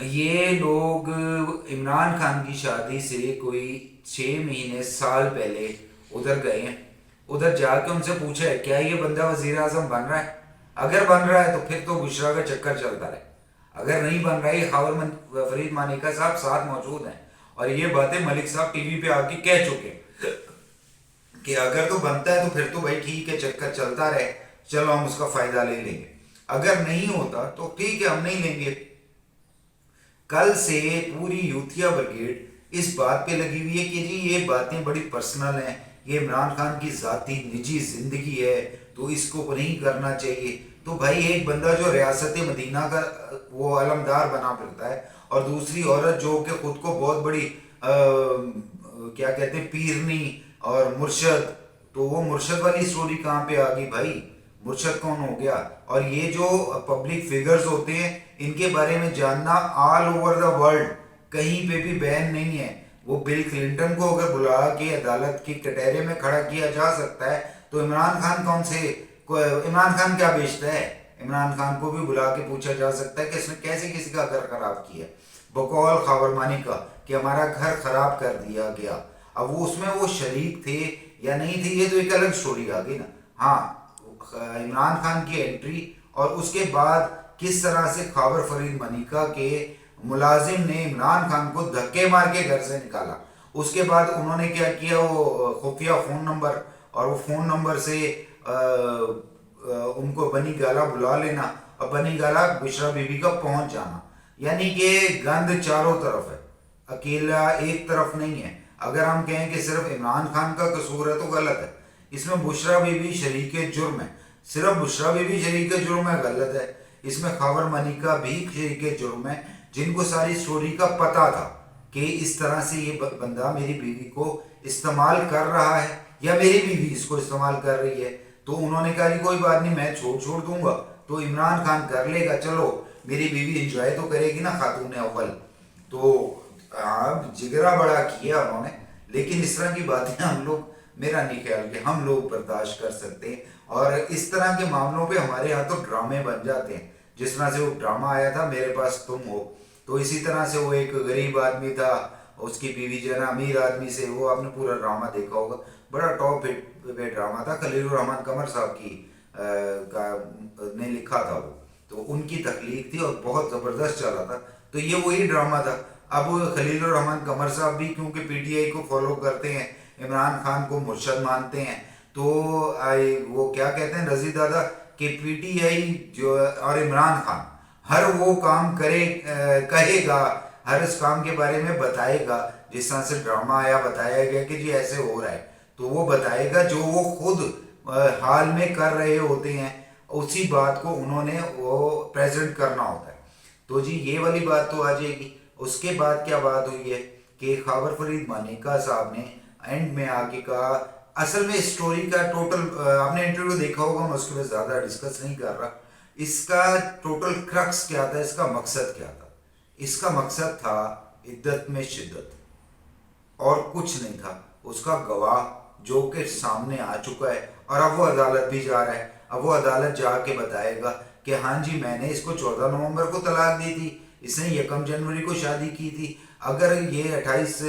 یہ لوگ عمران خان کی شادی سے کوئی 6 مہینے سال پہلے ادھر گئے ہیں، ادھر جا کے ان سے پوچھا ہے کیا یہ بندہ وزیر اعظم بن رہا ہے؟ اگر بن رہا ہے تو پھر تو بشرا کا چکر چلتا رہے، اگر نہیں بن رہا ہے، یہ خاور فرید مانیکا صاحب ساتھ موجود ہیں اور یہ باتیں ملک صاحب ٹی وی پہ آ کے کہہ چکے ہیں کہ اگر تو بنتا ہے تو پھر تو بھائی ٹھیک ہے، چکر چلتا رہے، چلو ہم اس کا فائدہ لے لیں گے، اگر نہیں ہوتا تو ٹھیک ہے ہم نہیں لیں گے۔ کل سے پوری یوتھیا بریگیڈ اس بات پہ لگی ہوئی ہے کہ جی یہ باتیں بڑی پرسنل ہیں، یہ عمران خان کی ذاتی نجی زندگی ہے تو اس کو نہیں کرنا چاہیے۔ تو بھائی ایک بندہ جو ریاست مدینہ کا وہ علمدار بنا پھرتا ہے اور دوسری عورت جو کہ خود کو بہت بڑی کیا کہتے ہیں پیرنی اور مرشد، تو وہ مرشد والی سٹوری کہاں پہ آ گئی بھائی؟ مرشد کون ہو گیا؟ اور یہ جو پبلک فگرز ہوتے ہیں ان کے بارے میں جاننا آل اوور دا ورلڈ کہیں پہ بھی بین نہیں ہے۔ وہ بل کلنٹن کو اگر بلا کے عدالت کی کٹہرے میں کھڑا کیا جا سکتا ہے تو عمران خان عمران خان کیا بیچتا ہے؟ عمران خان کو بھی بلا کے پوچھا جا سکتا ہے کہ اس نے کیسے کسی کا گھر خراب کیا بقول خاور مانی کا کہ ہمارا گھر خراب کر دیا گیا۔ اب وہ اس میں وہ شریک تھے یا نہیں تھے یہ تو ایک الگ سٹوری آ گئی نا۔ ہاں، عمران خان کی انٹری اور اس کے بعد کس طرح سے خاور فرید مانیکا کے ملازم نے عمران خان کو دھکے مار کے گھر سے نکالا، اس کے بعد انہوں نے کیا کیا، وہ خفیہ فون نمبر اور وہ فون نمبر سے ان کو بنی گالا بلا لینا اور بنی گالا بشرا بی بی کا پہنچ جانا، یعنی کہ گند چاروں طرف ہے، اکیلا ایک طرف نہیں ہے۔ اگر ہم کہیں کہ صرف عمران خان کا قصور ہے تو غلط ہے، اس میں بشرا بی بی شریک جرم ہے، صرف بشرا بی بی شریک جرم ہے غلط ہے، اس میں خاور مانیکا بھی شریک جرم ہے، جن کو ساری سٹوری کا پتہ تھا کہ اس طرح سے یہ بندہ میری بیوی کو استعمال کر رہا ہے یا میری بیوی اس کو استعمال کر رہی ہے، تو انہوں نے کہا کوئی بات نہیں میں چھوڑ دوں گا تو عمران خان کر لے گا، چلو میری بیوی انجوائے تو کرے گی نا خاتون اول۔ تو جگرا بڑا کیا انہوں نے، لیکن اس طرح کی باتیں ہم لوگ، میرا نہیں خیال کہ ہم لوگ برداشت کر سکتے ہیں، اور اس طرح کے معاملوں پہ ہمارے یہاں تو ڈرامے بن جاتے ہیں، جس طرح سے وہ ڈرامہ آیا تھا میرے پاس تم ہو، تو اسی طرح سے وہ ایک غریب آدمی تھا، اس کی بیوی جو ہے نا امیر آدمی سے، وہ آپ نے پورا ڈرامہ دیکھا ہوگا، بڑا ٹاپ ہٹ پہ ڈرامہ تھا، خلیل الرحمن قمر صاحب کی نے لکھا تھا وہ، تو ان کی تخلیق تھی اور بہت زبردست چلا تھا، تو یہ وہی ڈرامہ تھا۔ اب خلیل الرحمن قمر صاحب بھی کیونکہ پی ٹی آئی کو فالو کرتے ہیں، عمران خان کو مرشد مانتے ہیں، تو وہ کیا کہتے ہیں رضی دادا کہ پی ٹی آئی جو اور عمران خان ہر وہ کام کہے گا، ہر اس کام کے بارے میں بتائے گا، جس طرح سے ڈرامہ آیا بتایا گیا کہ جی ایسے ہو رہا ہے، تو وہ بتائے گا جو وہ خود حال میں کر رہے ہوتے ہیں، اسی بات کو انہوں نے وہ پریزنٹ کرنا ہوتا ہے۔ تو جی یہ والی بات تو آ جائے گی۔ اس کے بعد کیا بات ہوئی ہے کہ خاور فرید مانیکا صاحب نے اینڈ میں آ کے کہا، اصل میں اسٹوری کا ٹوٹل آپ نے انٹرویو دیکھا ہوگا، میں اس کے بعد زیادہ ڈسکس نہیں کر رہا، اس کا ٹوٹل کرکس کیا تھا، اس کا مقصد کیا تھا؟ اس کا مقصد تھا عدت میں شدت اور کچھ نہیں تھا۔ اس کا گواہ جو کہ سامنے آ چکا ہے اور اب وہ عدالت بھی جا رہا ہے، اب وہ عدالت جا کے بتائے گا کہ ہاں جی میں نے اس کو 14 نومبر کو طلاق دی تھی، اس نے 1 جنوری کو شادی کی تھی، اگر یہ 28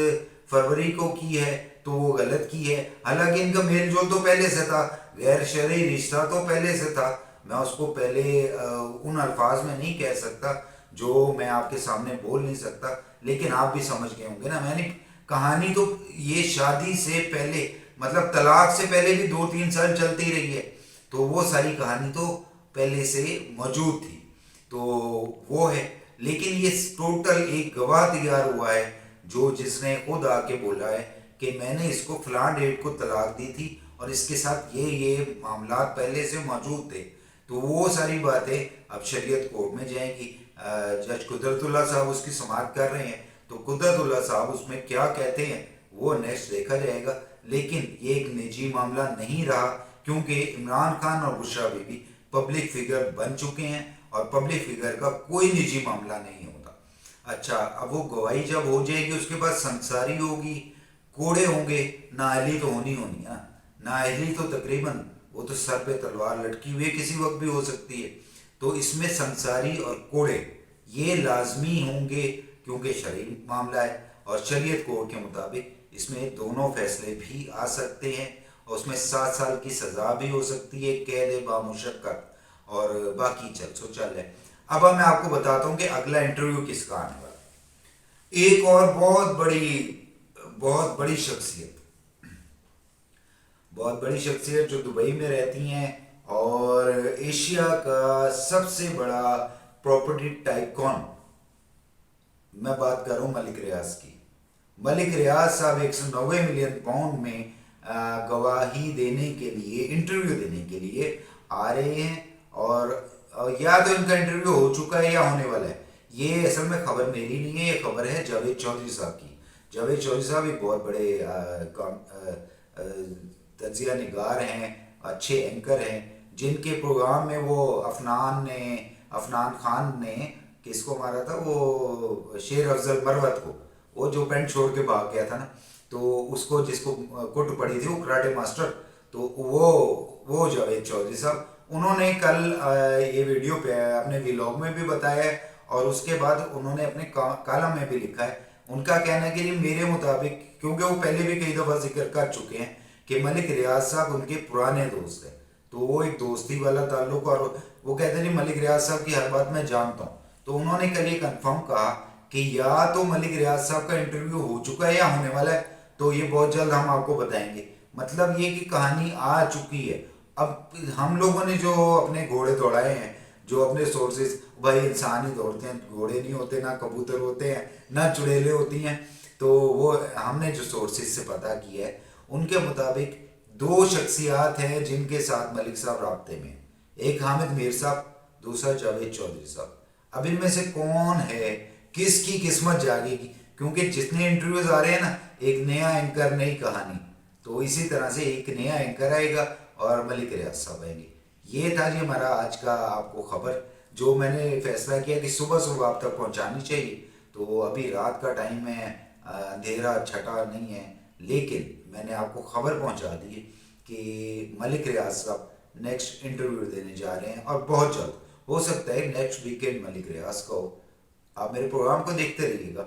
فروری کو کی ہے تو وہ غلط کی ہے، حالانکہ ان کا میل جول تو پہلے سے تھا، غیر شرعی رشتہ تو پہلے سے تھا، میں اس کو پہلے ان الفاظ میں نہیں کہہ سکتا جو میں آپ کے سامنے بول نہیں سکتا، لیکن آپ بھی سمجھ گئے ہوں گے نا، میں نے کہانی تو یہ شادی سے پہلے مطلب طلاق سے پہلے بھی 2-3 سال چلتی رہی ہے، تو وہ ساری کہانی تو پہلے سے موجود تھی، تو وہ ہے، لیکن یہ ٹوٹل ایک گواہ تیار ہوا ہے جو جس نے خود آ کے بولا ہے کہ میں نے اس کو فلاں ڈیٹ کو طلاق دی تھی اور اس کے ساتھ یہ معاملات پہلے سے موجود تھے، تو وہ ساری باتیں اب شریعت کورٹ میں جائیں گی، جج قدرت اللہ صاحب اس کی سماعت کر رہے ہیں، تو قدرت اللہ صاحب اس میں کیا کہتے ہیں وہ نیکسٹ دیکھا جائے گا، لیکن یہ ایک نجی معاملہ نہیں رہا کیونکہ عمران خان اور بشرا بی بی پبلک فگر بن چکے ہیں اور پبلک فگر کا کوئی نجی معاملہ نہیں ہوتا۔ اچھا، اب وہ گواہی جب ہو جائے گی اس کے بعد سنساری ہوگی، کوڑے ہوں گے، نااہلی تو ہونی ہے، نااہلی تو تقریباً وہ تو سر پہ تلوار لٹکی ہوئی کسی وقت بھی ہو سکتی ہے، تو اس میں سنساری اور کوڑے یہ لازمی ہوں گے کیونکہ شرعی معاملہ ہے اور شریعت کوڈ کے مطابق اس میں دونوں فیصلے بھی آ سکتے ہیں اور اس میں 7 سال کی سزا بھی ہو سکتی ہے، قید بامشقت، اور باقی چل ہے۔ اب میں آپ کو بتاتا ہوں کہ اگلا انٹرویو کس کا آنے والا ہے۔ ایک اور بہت بڑی شخصیت جو دبئی میں رہتی ہیں اور ایشیا کا سب سے بڑا پراپرٹی ٹائکون، میں بات کر رہا ہوں ملک ریاض کی۔ ملک ریاض صاحب 190 ملین پاؤنڈ میں گواہی دینے کے لیے، انٹرویو دینے کے لیے آ رہے ہیں، اور یا تو ان کا انٹرویو ہو چکا ہے یا ہونے والا ہے۔ یہ اصل میں خبر میری نہیں ہے، یہ خبر ہے جاوید چودھری صاحب کی۔ جاوید چودھری صاحب ایک بہت بڑے تجزیہ نگار ہیں، اچھے اینکر ہیں، جن کے پروگرام میں وہ عفنان خان نے کس کو مارا تھا، وہ شیر افضل مروت کو، وہ جو پینٹ چھوڑ کے بھاگ گیا تھا نا، تو اس کو جس کو کٹ پڑی تھی وہ کراٹے ماسٹر، تو وہ جاوید چودھری صاحب، انہوں نے کل یہ ویڈیو پہ اپنے ویلاگ میں بھی بتایا ہے اور اس کے بعد انہوں نے اپنے کالم میں بھی لکھا ہے۔ ان کا کہنا ہے کہ میرے مطابق، کیونکہ وہ پہلے بھی کئی دفعہ ذکر کر چکے ہیں کہ ملک ریاض صاحب ان کے پرانے دوست ہیں، تو وہ ایک دوستی والا تعلق، اور وہ کہتے ہیں ملک ریاض صاحب کی ہر بات میں جانتا ہوں۔ تو انہوں نے کل یہ کنفرم کہا کہ یا تو ملک ریاض صاحب کا انٹرویو ہو چکا ہے یا ہونے والا ہے، تو یہ بہت جلد ہم آپ کو بتائیں گے۔ مطلب یہ کہ کہانی آ چکی ہے۔ اب ہم لوگوں نے جو اپنے گھوڑے دوڑائے ہیں، جو اپنے سورسز، بھائی انسان ہی دوڑتے ہیں، گھوڑے نہیں ہوتے، نہ کبوتر ہوتے ہیں، نہ چڑیلیں ہوتی ہیں، تو وہ ہم نے جو سورسز سے پتہ کیا ہے ان کے مطابق 2 شخصیات ہیں جن کے ساتھ ملک صاحب رابطے میں، ایک حامد میر صاحب، دوسرا جاوید چودھری صاحب۔ اب ان میں سے کون ہے، کس کی قسمت جاگے گی، کیونکہ جتنے انٹرویوز آ رہے ہیں نا، ایک نیا اینکر، نئی کہانی، تو اسی طرح سے ایک نیا اینکر آئے گا اور ملک ریاض صاحب آئیں گے۔ یہ تھا جی ہمارا آج کا آپ کو خبر، جو میں نے فیصلہ کیا کہ صبح آپ تک پہنچانی چاہیے۔ تو ابھی رات کا ٹائم ہے، اندھیرا چھٹا نہیں ہے، لیکن میں نے آپ کو خبر پہنچا دی کہ ملک ریاض صاحب نیکسٹ انٹرویو دینے جا رہے ہیں، اور بہت جلد، ہو سکتا ہے نیکسٹ ویکینڈ ملک ریاض کا ہو۔ آپ میرے پروگرام کو دیکھتے رہیے گا،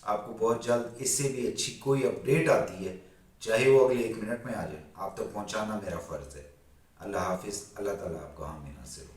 آپ کو بہت جلد اس سے بھی اچھی کوئی اپڈیٹ آتی ہے، چاہے وہ اگلے 1 منٹ میں آ جائے، آپ تک پہنچانا میرا فرض ہے۔ اللہ حافظ، اللہ تعالیٰ آپ کا حامی ناصر ہو۔